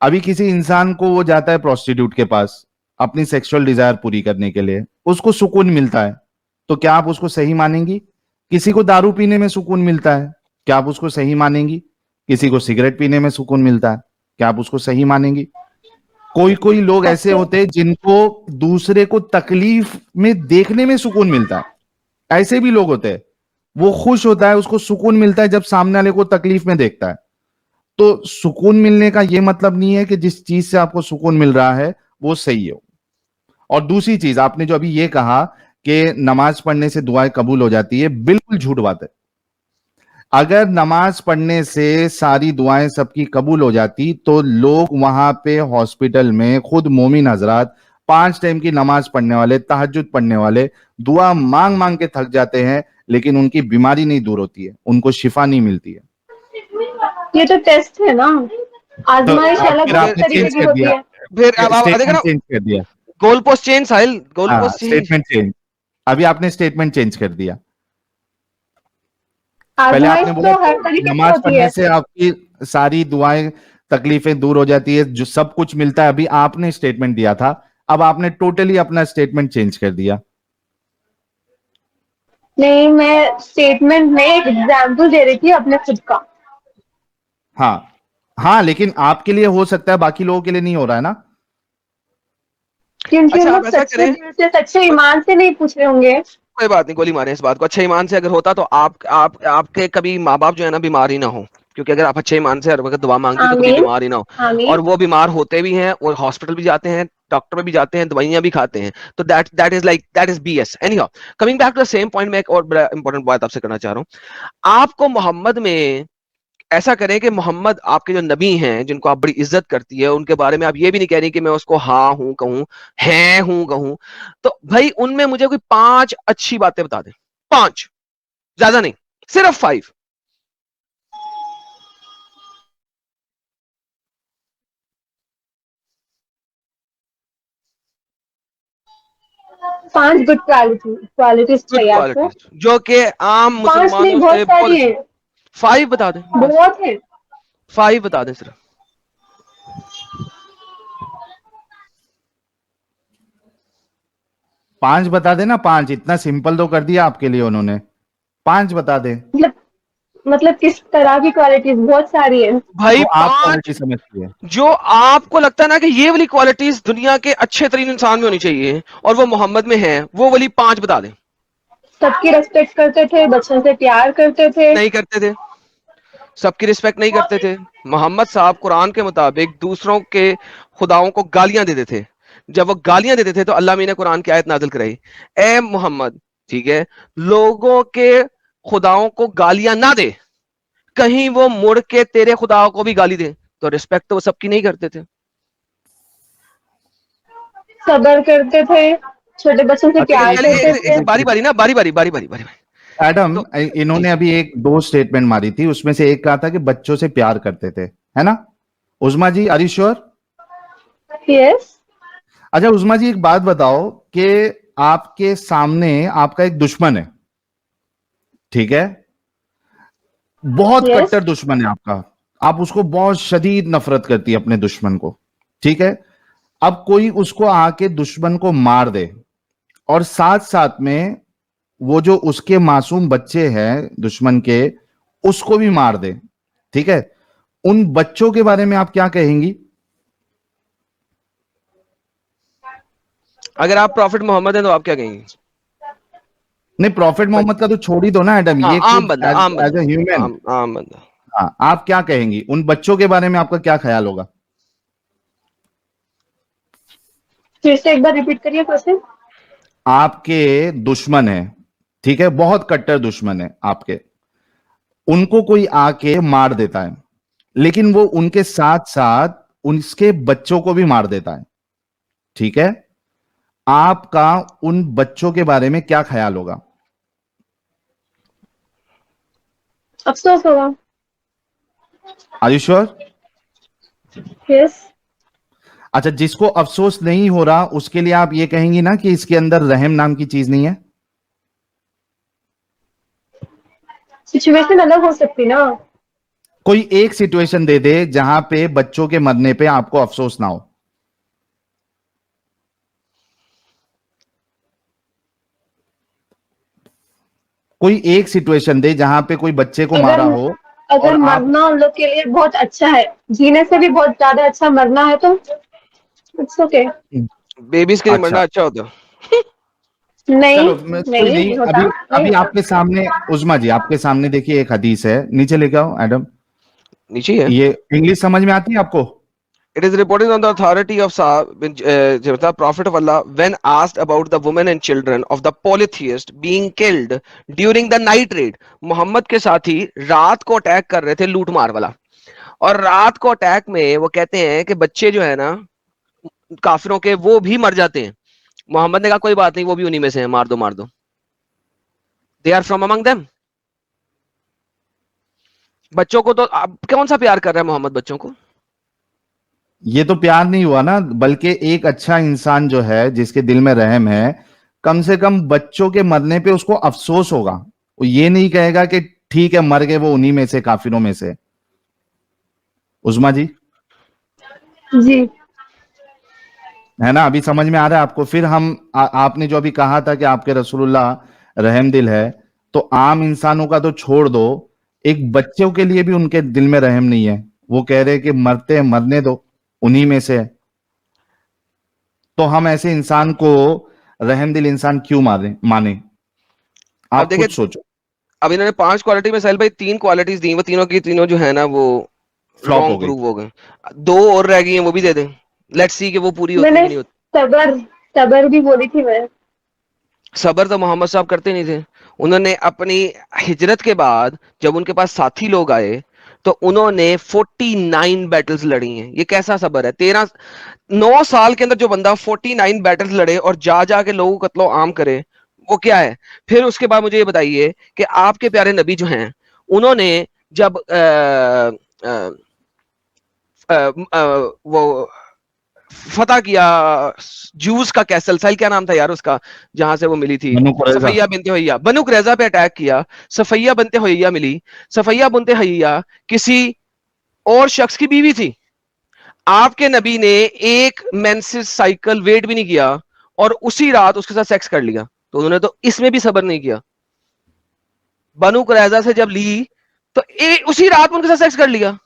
अभी किसी इंसान को वो जाता है प्रोस्टिट्यूट के पास अपनी सेक्सुअल डिजायर पूरी करने के लिए, उसको सुकून मिलता है, तो क्या आप उसको सही मानेंगी? किसी को दारू पीने में सुकून मिलता है, क्या आप उसको सही मानेंगी? किसी को सिगरेट पीने में सुकून मिलता है, क्या आप उसको सही मानेंगी? कोई कोई लोग ऐसे सबसे होते हैं जिनको दूसरे को तकलीफ में देखने में सुकून मिलता है। ऐसे भी लोग होते हैं। वो खुश होता है, उसको सुकून मिलता है जब सामने वाले को तकलीफ में देखता है। तो सुकून मिलने का यह मतलब नहीं है कि जिस चीज से आपको सुकून मिल रहा है वो सही हो। और दूसरी चीज, आपने जो अभी ये कहा कि नमाज पढ़ने से दुआएं कबूल हो जाती है, बिल्कुल झूठ बात है। अगर नमाज पढ़ने से सारी दुआएं सबकी कबूल हो जाती तो लोग वहां पे हॉस्पिटल में खुद मोमिन हजरात 5 टाइम की नमाज पढ़ने वाले, तहज्जुद पढ़ने वाले, दुआ मांग मांग के थक जाते हैं, लेकिन उनकी बीमारी नहीं दूर होती है, उनको शिफा नहीं मिलती है। ये तो टेस्ट है ना। तो आजमाइश अलग फिर अलग आपने तरीके चेंज की कर होती दिया, है। फिर अब देखो स्टेटमेंट ना। चेंज कर दिया। गोल पोस्ट चेंज साहिल गोल हाँ, पोस्ट चेंज। Statement change. अभी आपने स्टेटमेंट चेंज कर दिया। पहले आजमाइश आपने बोला तो कि हर तरीके से नमाज होती पढ़ने है। से आपकी सारी दुआएं, तकलीफें दूर हो जाती है, जो सब कुछ मिलता है। अभी आपने स्टेटमेंट दिया था, अब आपने टोटली अपना स्टेटमेंट चेंज कर दिया। नहीं, मैं स्टेटमेंट में एक एग्जाम्पल दे रही थी अपने खुद का। हाँ हाँ, लेकिन आपके लिए हो सकता है, बाकी लोगों के लिए नहीं हो रहा है ना। क्योंकि उन अच्छा लोग आप ऐसा सच्चे करें। दिल से, सच्चे कोई ईमान से नहीं पूछ रहे होंगे। कोई बात नहीं, गोली मारे इस बात को। अच्छे ईमान से अगर होता तो आपके कभी माँ बाप जो है ना बीमार ही ना हो, क्योंकि अगर आप अच्छे ईमान से हर वक्त दुआ मांगती तो कभी आमीन। बीमार ही ना हो। आमीन। और वो बीमार होते भी हैं और हॉस्पिटल भी जाते हैं, डॉक्टर में भी जाते हैं, दवाइयां भी खाते हैं। तो that is BS. Anyhow, coming back to the same point, मैं एक और बड़ा इंपॉर्टेंट बात आपसे करना चाह रहा हूँ। आपको मोहम्मद में ऐसा करें कि मोहम्मद आपके जो नबी हैं जिनको आप बड़ी इज्जत करती है, उनके बारे में आप ये भी नहीं कह रही कि मैं उसको हाँ हूं कहूं, है हूं कहूं। तो भाई उनमें मुझे कोई 5 अच्छी बातें बता दें, 5, ज्यादा नहीं, सिर्फ 5। 5 गुड क्वालिटीज गुड चाहिए आपको? क्वालिटीज जो कि आम 5 नहीं, मुसलमानों बहुत से बोल। सारी है। 5 बता दें बस, बहुत है। 5 बता दें सिर्फ। 5 बता देना, 5 इतना सिंपल तो कर दिया आपके लिए उन्होंने। 5 बता दे मतलब मतलब किस तरह की क्वालिटीज? बहुत सारी है। भाई जो आप 5 क्वालिटी समझती है। जो आपको लगता है ना कि ये वाली क्वालिटीज दुनिया के अच्छे तरीन इंसान में होनी चाहिए और वो मोहम्मद में है, वो वाली 5 बता दें। सबकी रेस्पेक्ट करते थे, बच्चों से प्यार करते थे। नहीं करते थे, सबकी रिस्पेक्ट नहीं करते थे। मोहम्मद साहब कुरान के मुताबिक दूसरों के खुदाओं को गालियां देते थे। जब वो गालियां देते थे तो अल्लाह मीन ने कुरान की आयत नाजिल कराई, ए मोहम्मद, ठीक है, लोगों के खुदाओं को गालियां ना दे, कहीं वो मुड़ के तेरे खुदाओं को भी गाली दे। तो रिस्पेक्ट तो वो सबकी नहीं करते थे। सब्र करते थे, छोटे बच्चों से अच्छा लेकिन प्यार चले करते एक थे। बारी बारी ना, बारी बारी बारी बारी बारी बारी। एडम, तो जी इन्होंने अभी एक दो स्टेटमेंट मारी थी, उसमें से एक कहा था कि बच्चों से प्यार करते थे, है ना? उस्मा जी, आर यू श्योर? यस। अच्छा उस्मा जी, एक बात बताओ कि आपके सामने आपका एक दुश्मन है, ठीक है? बहुत यस। कट्टर दुश्मन है आपका। आप उसको बहुत शदीद नफरत करती है अपने दुश्मन को, ठीक है? अब कोई उसको आके दुश्मन को मार दे और साथ साथ में वो जो उसके मासूम बच्चे हैं दुश्मन के, उसको भी मार दे, ठीक है? उन बच्चों के बारे में आप क्या कहेंगी? अगर आप प्रॉफिट मोहम्मद हैं तो आप क्या कहेंगे? नहीं, प्रॉफिट मोहम्मद का तो छोड़ ही दो ना एडम, हाँ, ये आम खुद बंदा, एज आम एज बंदा, ए ह्यूमन। आम बंदा। हाँ, आप क्या कहेंगी उन बच्चों के बारे में? आपका क्या ख्याल होगा? फिर से एक बार रिपीट करिए क्वेश्चन। आपके दुश्मन है, ठीक है, बहुत कट्टर दुश्मन है आपके, उनको कोई आके मार देता है, लेकिन वो उनके साथ साथ उनके बच्चों को भी मार देता है, ठीक है? आपका उन बच्चों के बारे में क्या ख्याल होगा? अफसोस होगा। Are you sure? यस। अच्छा, जिसको अफसोस नहीं हो रहा उसके लिए आप ये कहेंगी ना कि इसके अंदर रहम नाम की चीज नहीं है? सिचुएशन अलग हो सकती ना। कोई एक सिचुएशन दे दे जहां पे बच्चों के मरने पे आपको अफसोस ना हो। कोई एक सिचुएशन दे जहां पे कोई बच्चे को अगर मारा हो अगर और आप। मरना उन लोग के लिए बहुत अच्छा है, जीने से भी बहुत ज्यादा अच्छा मरना है, तो इट्स ओके। बेबीज के लिए अच्छा, मरना अच्छा होता। नहीं, चलो कोई नहीं, नहीं, नहीं होता, अभी नहीं अभी होता। आपके सामने, उस्मा जी आपके सामने देखिए एक हदीस है, नीचे लेके आओ एडम। नीचे ही है। ये इंग्लिश समझ में आती है आपको? It is reported on the authority of the Prophet of Allah when asked about the women and children of the polytheist being killed during the night raid. Mohammad के साथी रात को अटैक कर रहे थे, लूट मार वाला। और रात को अटैक में वो कहते हैं कि बच्चे जो है ना काफिरों के, वो भी मर जाते हैं। मोहम्मद ने कहा कोई बात नहीं, वो भी उन्हीं में से हैं, मार दो मार दो। They are from among them. बच्चों को तो अब कौन सा प्यार कर रहा है मोहम्मद बच्चों को? ये तो प्यार नहीं हुआ ना, बल्कि एक अच्छा इंसान जो है जिसके दिल में रहम है, कम से कम बच्चों के मरने पे उसको अफसोस होगा। वो ये नहीं कहेगा कि ठीक है मर गए वो उन्हीं में से, काफिरों में से। उस्मा जी, जी। है ना? अभी समझ में आ रहा है आपको? फिर हम आपने जो अभी कहा था कि आपके रसूलुल्लाह रहम दिल है, तो आम इंसानों का तो छोड़ दो, एक बच्चों के लिए भी उनके दिल में रहम नहीं है। वो कह रहे कि मरते हैं मरने दो, उन्हीं में से है। तो हम ऐसे इंसान को रहम दिल इंसान क्यों माने? अब आप खुद देखिए, सोचो। अब इन्होंने 5 क्वालिटी में साहिल भाई 3 क्वालिटीज दी, वो तीनों की तीनों जो है ना वो फ्लॉप हो रॉन्ग गई। प्रूव हो गए। 2 और रह गई हैं, वो भी दे दें, लेट्स सी कि वो पूरी होती है मैंने कि नहीं होती। सबर सबर भी बोली थी मैं। सबर तो मोहम्मद साहब करते नहीं थे। उन्होंने अपनी हिजरत के बाद जब उनके पास साथी लोग आए तो उन्होंने 49 बैटल्स लड़ी हैं। ये कैसा सबर है? 9 साल के अंदर जो बंदा 49 बैटल्स लड़े और जा जा के लोगों को कत्लो आम करे, वो क्या है? फिर उसके बाद मुझे ये बताइए कि आपके प्यारे नबी जो हैं, उन्होंने जब आ, वो फतह किया जूस का कैसल, साहिल क्या नाम था यार उसका, जहां से वो मिली थी, बनु कुरैजा। सफैया बिनते हुय्या, बनु कुरैजा पे अटैक किया, सफैया बिनते हुय्या मिली। सफैया बिनते हुय्या किसी और शख्स की बीवी थी। आपके नबी ने एक मेंसेस साइकिल वेट भी नहीं किया और उसी रात उसके साथ सेक्स कर लिया। तो उन्होंने तो इसमें भी सबर नहीं किया। बनु कुरैजा से जब ली तो उसी रात में उनके साथ सेक्स कर लिया।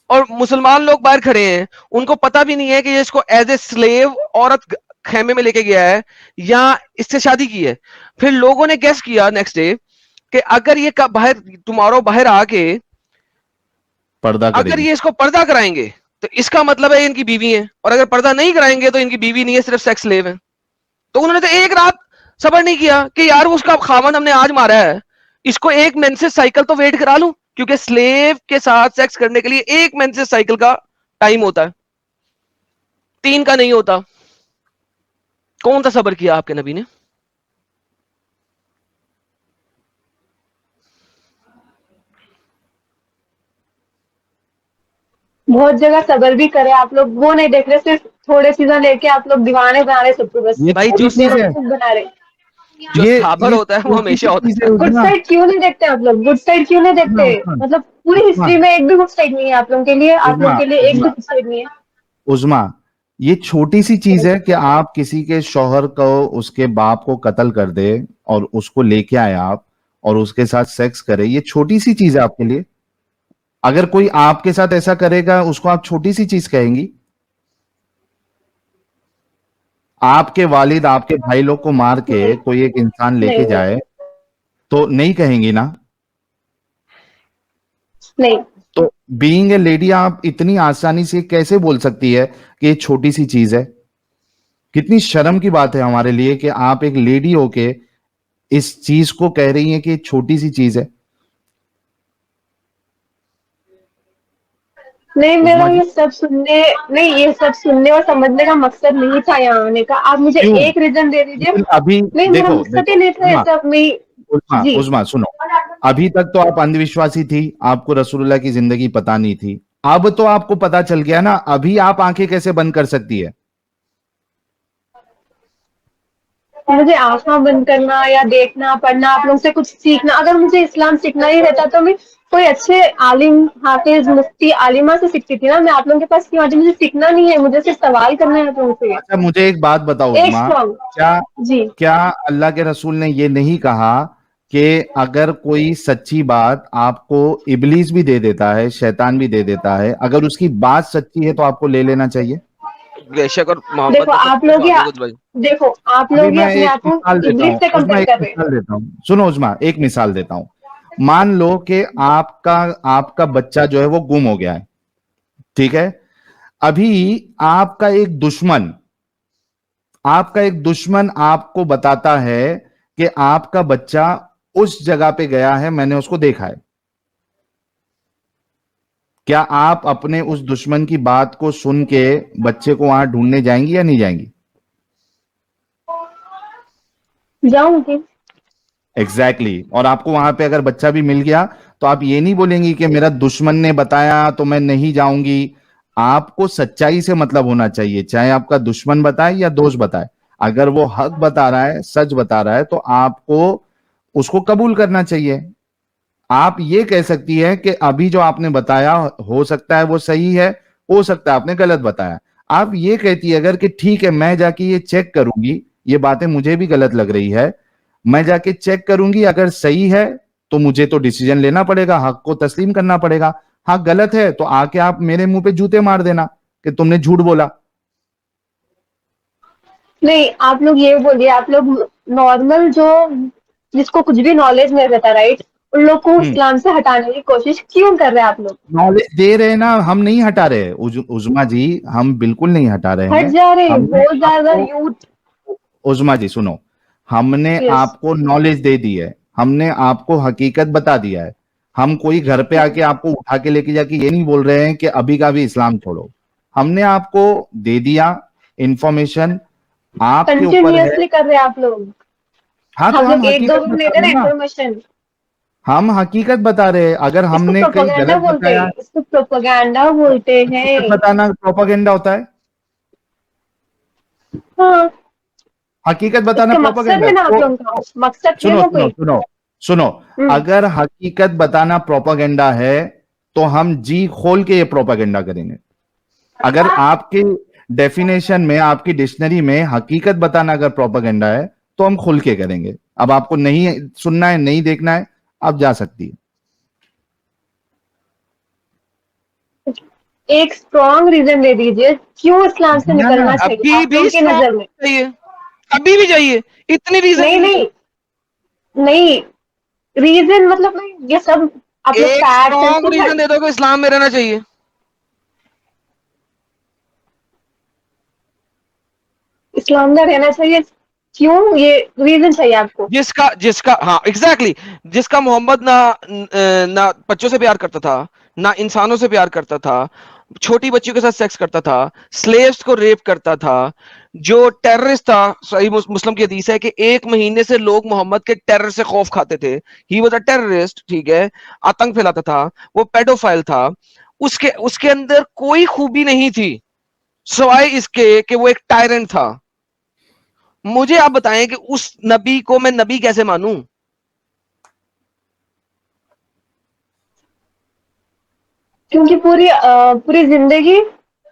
और मुसलमान लोग बाहर खड़े हैं, उनको पता भी नहीं है कि ये इसको एज ए स्लेव औरत खेमे में लेके गया है या इससे शादी की है। फिर लोगों ने गेस किया नेक्स्ट डे कि अगर ये बाहर टुमारो बाहर आके पर्दा अगर करेगी। ये इसको पर्दा कराएंगे तो इसका मतलब है इनकी बीवी है, और अगर पर्दा नहीं कराएंगे तो इनकी बीवी नहीं है, सिर्फ सेक्स स्लेव है। तो उन्होंने तो एक रात सबर नहीं किया कि यार उसका खामन हमने आज मारा है, इसको एक मेंसेस साइकिल तो वेट करा लूं, क्योंकि स्लेव के साथ सेक्स करने के लिए एक मेंसेस साइकिल का टाइम होता है, 3 का नहीं होता। कौन सा सबर किया आपके नबी ने? बहुत जगह सबर भी करे आप लोग, वो नहीं देख रहे, सिर्फ थोड़े सीजन लेके आप लोग दीवाने बना रहे सबको, बस ये भाई जो छोटी चीज है। बेवकूफ बना रहे। जो ये साबर ये होता है वो छोटी सी हमेशा होता चीज है। है गुड उजना। साइड क्यों नहीं देखते आप लोग? गुड साइड क्यों नहीं उजना देखते? उजना मतलब पूरी उजना हिस्ट्री में एक भी गुड साइड नहीं है आप लोगों के लिए, आप लोगों उजना के लिए एक भी उजना गुड साइड नहीं है। उजमा, ये छोटी सी चीज है कि आप किसी के शौहर को, उसके बाप को कत्ल कर दे और उसको लेके आए आप और उसके साथ सेक्स करे, ये छोटी सी चीज है आपके लिए। अगर कोई आपके साथ ऐसा करेगा उसको आप छोटी सी चीज कहेंगी? आपके वालिद आपके भाई लोग को मार के नहीं कोई एक इंसान लेके नहीं जाए तो नहीं कहेंगी ना? नहीं। तो बीइंग ए लेडी आप इतनी आसानी से कैसे बोल सकती है कि ये छोटी सी चीज है? कितनी शर्म की बात है हमारे लिए कि आप एक लेडी होके इस चीज को कह रही हैं कि ये छोटी सी चीज है। नहीं, मेरा उजमा जी, ये सब सुनने, नहीं ये सब सुनने और समझने का मकसद नहीं था यहाँ आने का। आप मुझे क्यों? एक रीजन दे दीजिए। लेकिन अभी नहीं, मेरा देखो मकसद ही देखो नहीं था ये उजमा, सब नहीं। उजमा जी। उजमा सुनो, अभी तक तो आप अंधविश्वासी थी, आपको रसूलुल्लाह की जिंदगी पता नहीं थी। अब तो आपको पता चल गया ना, अभी आप आंखें कैसे बंद कर सकती है? मुझे आँखें बंद करना या देखना, पढ़ना, आप लोगों से कुछ सीखना, अगर मुझे इस्लाम सीखना ही रहता तो मैं कोई अच्छे आलिम, हाफिज, मुफ्ती, आलिमा से सीखती थी ना। मैं आप लोगों के पास क्यों आती? मुझे सीखना नहीं है, मुझे सिर्फ सवाल करना है आप लोगों से। अच्छा मुझे एक बात बताओ एक उजमा, स्ट्रॉन्ग। क्या जी। क्या अल्लाह के रसूल ने ये नहीं कहा कि अगर कोई सच्ची बात आपको इबलीस भी दे देता है, शैतान भी दे देता है, अगर उसकी बात सच्ची है तो आपको ले लेना चाहिए? बेशक, और मोहब्बत देखो में सब आप कुछ लोग ही बात है कुछ भाई। देखो आप अभी लोग ही मैं अपने एक आप को मिसाल देता इब्लिस हूँ से उजमा, कंपेयर एक कर रहे हैं। मिसाल देता हूँ, सुनो उजमा, एक मिसाल देता हूँ। मान लो कि आपका आपका बच्चा जो है वो गुम हो गया है, ठीक है? अभी आपका एक दुश्मन आपका एक दुश्मन आपको बताता है कि आपका बच्चा उस जगह पे गया है, मैंने उसको देखा है। क्या आप अपने उस दुश्मन की बात को सुन के बच्चे को वहां ढूंढने जाएंगी या नहीं जाएंगी? जाऊंगी। Exactly exactly. और आपको वहां पे अगर बच्चा भी मिल गया तो आप ये नहीं बोलेंगी कि मेरा दुश्मन ने बताया तो मैं नहीं जाऊंगी। आपको सच्चाई से मतलब होना चाहिए, चाहे आपका दुश्मन बताए या दोस्त बताए। अगर वो हक बता रहा है, सच बता रहा है, तो आपको उसको कबूल करना चाहिए। आप ये कह सकती है कि अभी जो आपने बताया हो सकता है वो सही है, हो सकता है आपने गलत बताया। आप ये कहती है अगर कि ठीक है मैं जाके ये चेक करूंगी, ये बातें मुझे भी गलत लग रही है, मैं जाके चेक करूंगी, अगर सही है तो मुझे तो डिसीजन लेना पड़ेगा, हक को तस्लीम करना पड़ेगा। हाँ गलत है तो आके आप मेरे मुंह पे जूते मार देना कि तुमने झूठ बोला। नहीं, आप लोग ये बोलिए, आप लोग नॉर्मल जो जिसको कुछ भी नॉलेज नहीं रहता, राइट, उन लोग को इस्लाम से हटाने की कोशिश क्यों कर रहे हैं आप लोग? नॉलेज दे रहे हैं ना, हम नहीं हटा रहे उजमा जी, हम बिल्कुल नहीं हटा रहे हट हैं। जा रहे हैं हमने बहुत ज्यादा आपको, यूथ। उजमा जी सुनो, हमने यस। आपको नॉलेज दे दी है, हमने आपको हकीकत बता दिया है। हम कोई घर पे आके आपको उठा के लेके जाके ये नहीं बोल रहे हैं कि अभी का भी इस्लाम छोड़ो। हमने आपको दे दिया इंफॉर्मेशन, आपके ऊपर है। कंटिन्यूअसली कर रहे हैं आप लोग। हाँ, तो हम हम लोग एक दो हकीकत को नहीं बता दे रहे रहे हैं ना, इन्फॉर्मेशन। हम हकीकत बता रहे हैं। अगर इसको हमने कहीं प्रोपेगेंडा गलत बोलते बताया, हैं, इसको प्रोपेगेंडा बोलते हकीकत हैं। बताना प्रोपागेंडा होता है। हाँ, हकीकत बताना इसका मकसद प्रोपागेंडा है है। ना आप तो लोगों का, मकसद है सुनो ना सुनो कोई? सुनो सुनो, हम्म। अगर हकीकत बताना प्रोपागेंडा है तो हम जी खोल के ये प्रोपागेंडा करेंगे। अगर आपके डेफिनेशन में, आपकी डिक्शनरी में हकीकत बताना अगर प्रोपागेंडा है तो हम खुल के करेंगे। अब आपको नहीं सुनना है, नहीं देखना है, आप जा सकती है। एक स्ट्रॉन्ग रीजन दे दीजिए क्यों इस्लाम से दिया ना, निकलना चाहिए अभी आप भी लोगों की स्ट्रॉन्ग नजर में? चाहिए, अभी भी चाहिए, इतनी रीजन नहीं चाहिए? नहीं नहीं, रीजन मतलब नहीं, ये सब आप लोग एक फैक्ट्स एंड स्ट्रॉन्ग सब रीजन दे दो कि इस्लाम में रहना चाहिए। इस्लाम में रहना चाहिए, क्यों, ये रीजन चाहिए आपको? जिसका जिसका हाँ एग्जैक्टली exactly, जिसका मोहम्मद ना ना बच्चों से प्यार करता था, ना इंसानों से प्यार करता था, छोटी बच्चियों के साथ सेक्स करता था, स्लेव्स को रेप करता था, जो टेररिस्ट था। सही मुस्लिम की हदीस है कि 1 महीने से लोग मोहम्मद के टेरर से खौफ खाते थे। ही वॉज अ टेररिस्ट, ठीक है, आतंक फैलाता था, वो पेडोफाइल था। उसके उसके अंदर कोई खूबी नहीं थी सिवाय इसके कि वो एक टायरेंट था। मुझे आप बताएं कि उस नबी को मैं नबी कैसे मानूं? क्योंकि पूरी जिंदगी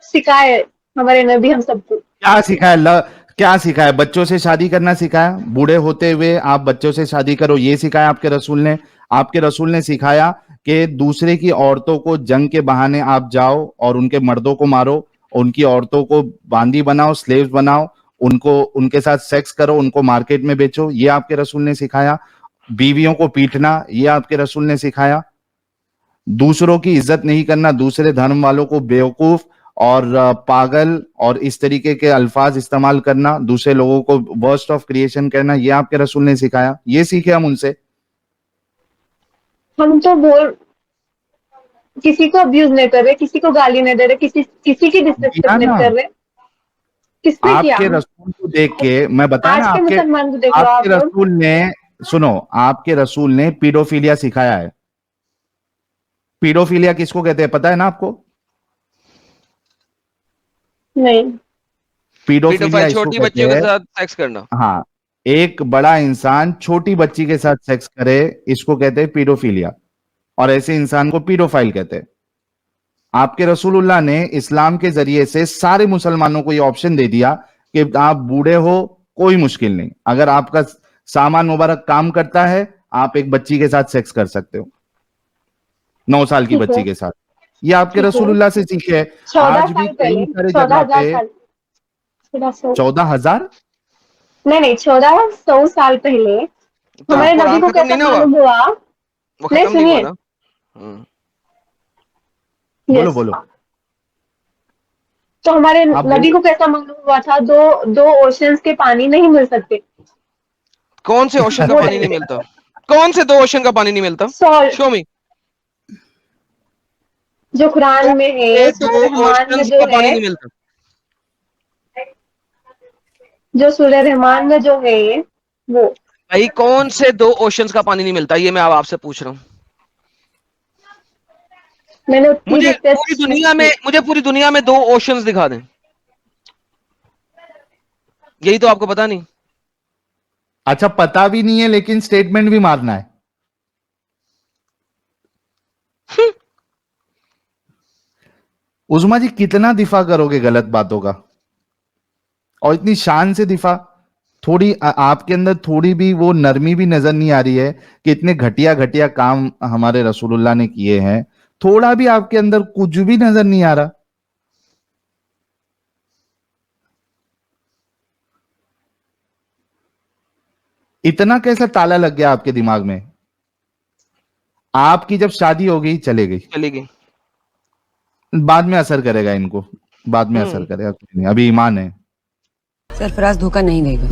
सिखाए हमारे नबी हम सबको। क्या सिखाया क्या सिखाया? बच्चों से शादी करना सिखाया? बूढ़े होते हुए आप बच्चों से शादी करो, ये सिखाया आपके रसूल ने? आपके रसूल ने सिखाया कि दूसरे की औरतों को जंग के बहाने आप जाओ और उनके मर्दों को मारो, उनकी औरतों को बांदी बनाओ, स्लेव्स बनाओ, उनको उनके साथ सेक्स करो, उनको मार्केट में बेचो, ये आपके रसूल ने सिखाया? बीवियों को पीटना, ये आपके रसूल ने सिखाया? दूसरों की इज्जत नहीं करना, दूसरे धर्म वालों को बेवकूफ और पागल और इस तरीके के अल्फाज इस्तेमाल करना, दूसरे लोगों को वर्स्ट ऑफ क्रिएशन कहना, ये आपके रसूल ने सिखाया? ये सीखे हम उनसे। हम तो बोल किसी को अब्यूज नहीं कर रहे, किसी को गाली नहीं दे रहे, किसी की किया डिसरिस्पेक्ट नहीं ना, कर रहे। किसने किया? आपके रसूल को देख के मैं बताया ना, आज के आपके मुसलमान को देख लो आपके आप लोग। रसूल ने, सुनो, आपके रसूल ने पीडोफिलिया सिखाया है। पीडोफिलिया किसको कहते हैं पता है ना आपको? नहीं। पीडोफिलिया पीडोफाइल इसको छोटी कहते बच्चियों के हैं, साथ सेक्स करना। हाँ, एक बड़ा इंसान छोटी बच्ची के साथ सेक्स करे, इसको कहते हैं पीडोफिलिया, और ऐसे इंसान को पीडोफाइल कहते हैं। आपके रसूलुल्लाह ने इस्लाम के जरिए से सारे मुसलमानों को यह ऑप्शन दे दिया कि आप बूढ़े हो, कोई मुश्किल नहीं, अगर आपका सामान मुबारक काम करता है, आप एक बच्ची के साथ सेक्स कर सकते हो, 9 साल की ठीक है। बच्ची के साथ। ये आपके ठीक है। रसूलुल्लाह से सीखे है। चौदह आज भी साल कई पहले, सारे चौदह जगह हजार पे साल 1400। 14,000। नहीं नहीं, 1400 साल पहले तो हमारे नबी कुरान को खत्म नहीं कैसा ना हुआ? मालूम हुआ? वो नहीं, खत्म नहीं हुआ सुनिए। ना? बोलो यस। बोलो, तो हमारे आप नबी बोलो। को कैसा मालूम हुआ था? दो दो ओशंस के पानी नहीं मिल सकते। कौन से ओशन का वो पानी टाइम नहीं पे मिलता? कौन से 2 ओशन का पानी नहीं मिलता? सॉल्ट, शो मी। जो कुरान कौन में से है, दो सूरह रहमान में ओशंस जो का पानी है, नहीं मिलता? जो सूरह रहमान में जो है वो। भाई कौन से 2 ओशंस का पानी नहीं मिलता, ये मैं अब आपसे पूछ रहा हूं। मैंने उतनी रिक्वेस्ट नहीं की। मुझे पूरी दुनिया में 2 ओशंस दिखा दें, यही तो आपको पता नहीं। अच्छा, पता भी नहीं है लेकिन स्टेटमेंट भी मारना है। उस्मा जी, कितना दिफा करोगे गलत बातों का, और इतनी शान से दिफा? थोड़ी आपके अंदर थोड़ी भी वो नरमी भी नजर नहीं आ रही है कि इतने घटिया घटिया काम हमारे रसूलुल्लाह ने किए हैं? थोड़ा भी आपके अंदर कुछ भी नजर नहीं आ रहा? इतना कैसा ताला लग गया आपके दिमाग में? आपकी जब शादी हो गई चले गई, चली गई। बाद में असर करेगा इनको, बाद में असर करेगा, कुछ नहीं, अभी ईमान है। सरफराज धोखा नहीं देगा।